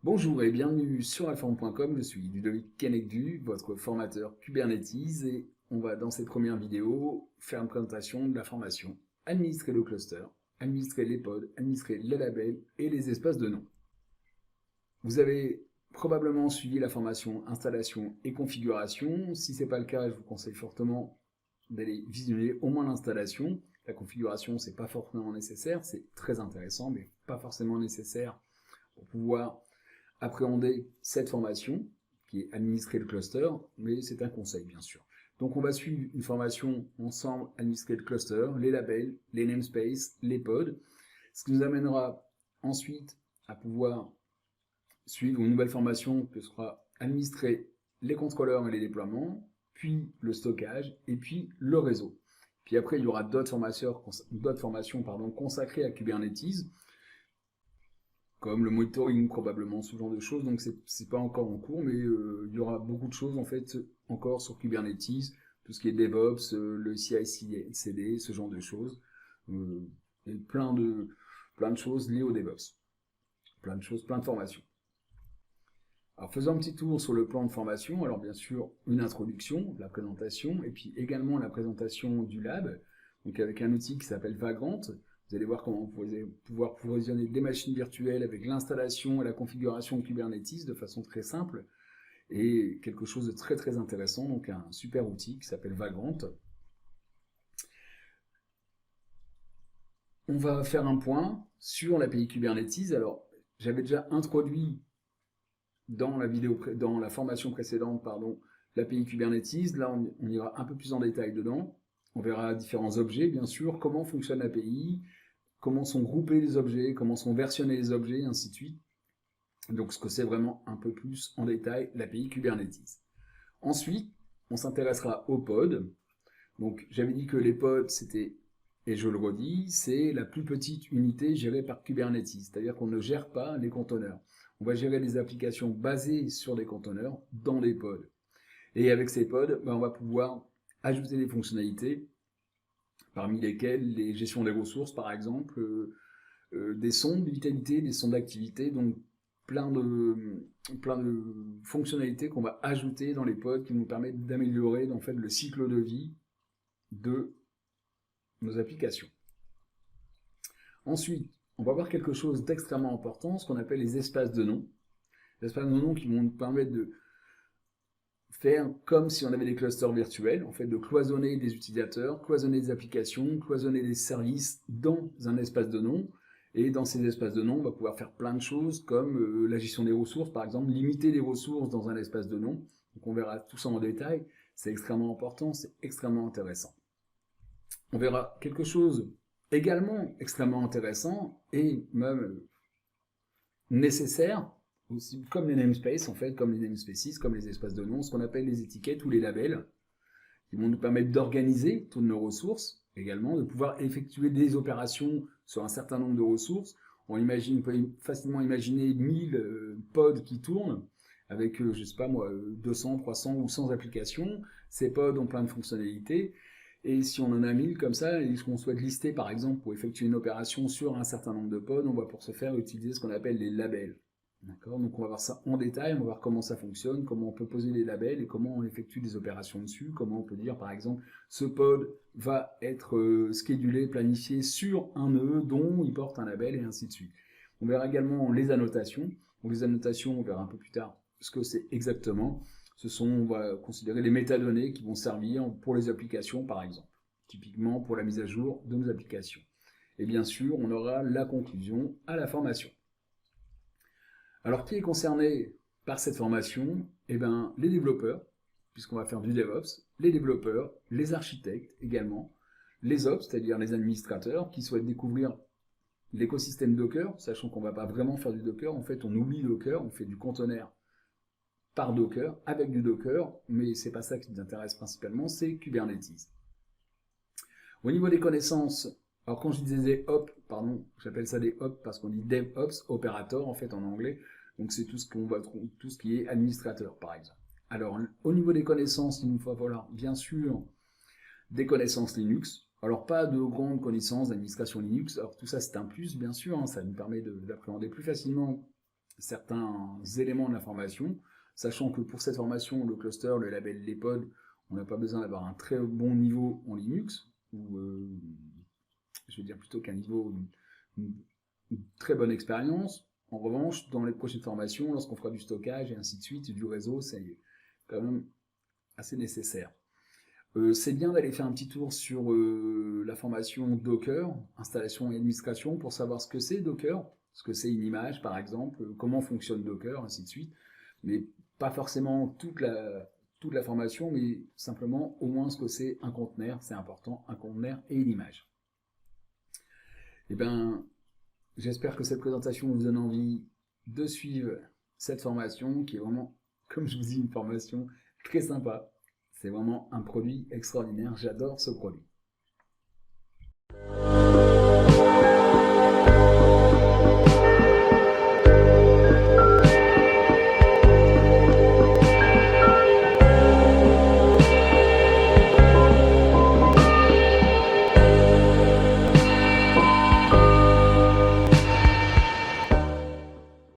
Bonjour et bienvenue sur alform.com, je suis Ludovic Kenegdu, votre formateur Kubernetes et on va dans cette première vidéo faire une présentation de la formation administrer le cluster, administrer les pods, administrer les labels et les espaces de nom. Vous avez probablement suivi la formation installation et configuration. Si ce n'est pas le cas, je vous conseille fortement d'aller visionner au moins l'installation. La configuration, c'est pas forcément nécessaire, c'est très intéressant, mais pas forcément nécessaire pour pouvoir appréhender cette formation, qui est administrer le cluster, mais c'est un conseil bien sûr. Donc on va suivre une formation ensemble, administrer le cluster, les labels, les namespaces, les pods, ce qui nous amènera ensuite à pouvoir suivre une nouvelle formation que sera administrer les contrôleurs et les déploiements, puis le stockage, et puis le réseau. Puis après, il y aura d'autres formations consacrées à Kubernetes, comme le monitoring probablement, ce genre de choses, donc c'est pas encore en cours, mais il y aura beaucoup de choses en fait encore sur Kubernetes, tout ce qui est DevOps, le CI/CD, ce genre de choses, et plein de choses liées au DevOps, plein de choses, plein de formations. Alors faisons un petit tour sur le plan de formation, alors bien sûr une introduction, la présentation, et puis également la présentation du lab, donc avec un outil qui s'appelle Vagrant. Vous allez voir comment vous allez pouvoir provisionner des machines virtuelles avec l'installation et la configuration de Kubernetes de façon très simple et quelque chose de très très intéressant, donc un super outil qui s'appelle Vagrant. On va faire un point sur l'API Kubernetes. Alors, j'avais déjà introduit dans la formation précédente, l'API Kubernetes. Là, on ira un peu plus en détail dedans. On verra différents objets, bien sûr, comment fonctionne l'API, comment sont groupés les objets, comment sont versionnés les objets, ainsi de suite. Donc ce que c'est vraiment un peu plus en détail l'API Kubernetes. Ensuite, on s'intéressera aux pods. Donc j'avais dit que les pods, c'était, et je le redis, c'est la plus petite unité gérée par Kubernetes, c'est-à-dire qu'on ne gère pas les conteneurs. On va gérer des applications basées sur des conteneurs dans des pods. Et avec ces pods, on va pouvoir ajouter des fonctionnalités, parmi lesquelles les gestions des ressources, par exemple, des sondes de vitalité, des sondes d'activité, donc plein de fonctionnalités qu'on va ajouter dans les pods qui nous permettent d'améliorer en fait, le cycle de vie de nos applications. Ensuite, on va voir quelque chose d'extrêmement important, ce qu'on appelle les espaces de nom. Les espaces de nom qui vont nous permettre de faire comme si on avait des clusters virtuels, en fait de cloisonner des utilisateurs, cloisonner des applications, cloisonner des services dans un espace de nom. Et dans ces espaces de nom, on va pouvoir faire plein de choses comme la gestion des ressources, par exemple, limiter les ressources dans un espace de nom. Donc on verra tout ça en détail. C'est extrêmement important, c'est extrêmement intéressant. On verra quelque chose également extrêmement intéressant et même nécessaire, aussi, comme les namespaces en fait, comme les namespaces, comme les espaces de nom, ce qu'on appelle les étiquettes ou les labels, qui vont nous permettre d'organiser toutes nos ressources, également, de pouvoir effectuer des opérations sur un certain nombre de ressources. On peut facilement imaginer 1000 pods qui tournent, avec, je sais pas moi, 200, 300 ou 100 applications. Ces pods ont plein de fonctionnalités, et si on en a 1000 comme ça, et qu'on souhaite lister par exemple pour effectuer une opération sur un certain nombre de pods, on va pour ce faire utiliser ce qu'on appelle les labels. D'accord, donc on va voir ça en détail, on va voir comment ça fonctionne, comment on peut poser les labels et comment on effectue des opérations dessus, comment on peut dire par exemple ce pod va être schedulé, planifié sur un nœud dont il porte un label et ainsi de suite. On verra également les annotations. Donc les annotations, on verra un peu plus tard ce que c'est exactement. On va considérer les métadonnées qui vont servir pour les applications par exemple, typiquement pour la mise à jour de nos applications. Et bien sûr, on aura la conclusion à la formation. Alors, qui est concerné par cette formation? Eh bien, les développeurs, puisqu'on va faire du DevOps, les développeurs, les architectes également, les Ops, c'est-à-dire les administrateurs qui souhaitent découvrir l'écosystème Docker, sachant qu'on ne va pas vraiment faire du Docker, en fait on oublie Docker, on fait du conteneur par Docker, avec du Docker, mais c'est pas ça qui nous intéresse principalement, c'est Kubernetes. Au niveau des connaissances, alors quand je disais des Ops, pardon, j'appelle ça des Ops parce qu'on dit DevOps, opérateur en fait en anglais, donc c'est tout ce qui est administrateur par exemple. Alors au niveau des connaissances, il nous faut voilà, bien sûr des connaissances Linux. Alors pas de grandes connaissances d'administration Linux, alors tout ça c'est un plus bien sûr, hein, ça nous permet d'appréhender plus facilement certains éléments de la formation, sachant que pour cette formation, le cluster, le label, les pods, on n'a pas besoin d'avoir un très bon niveau en Linux, ou je veux dire plutôt qu'un niveau, une très bonne expérience. En revanche, dans les prochaines formations, lorsqu'on fera du stockage et ainsi de suite, du réseau, c'est quand même assez nécessaire. C'est bien d'aller faire un petit tour sur la formation Docker, installation et administration, pour savoir ce que c'est Docker, ce que c'est une image par exemple, comment fonctionne Docker, ainsi de suite. Mais pas forcément toute la formation, mais simplement au moins ce que c'est un conteneur, c'est important, un conteneur et une image. Eh bien, j'espère que cette présentation vous donne envie de suivre cette formation qui est vraiment, comme je vous dis, une formation très sympa. C'est vraiment un produit extraordinaire, j'adore ce produit.